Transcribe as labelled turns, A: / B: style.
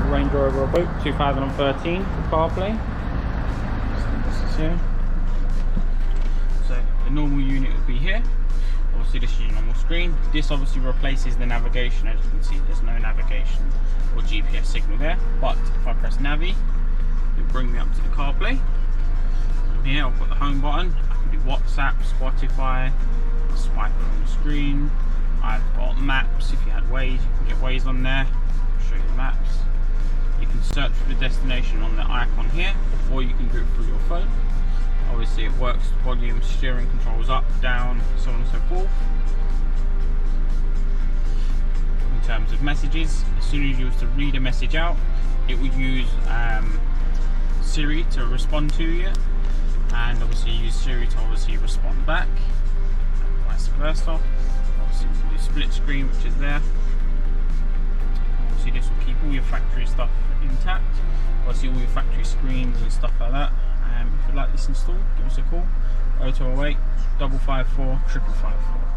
A: Range Rover Evoque 2013 for CarPlay. So this is here. So the normal unit would be here. Obviously this is your normal screen. This obviously replaces the navigation. As you can see, there's no navigation or GPS signal there. But if I press Navi, it'll bring me up to the CarPlay. From here I've got the home button. I can do WhatsApp, Spotify, swipe it on the screen. I've got maps. If you had Waze, you can get Waze on there. I'll show you the maps. You can search for the destination on the icon here, or you can do it through your phone. Obviously it works, volume, steering controls up, down, so on and so forth. In terms of messages, as soon as you was to read a message out, it would use Siri to respond to you, and obviously use Siri to obviously respond back, and vice versa. Obviously you can do split screen, which is there. Obviously this will keep all your factory stuff intact. Obviously all your factory screens and stuff like that. If you'd like this installed, give us a call, 0208 554 554.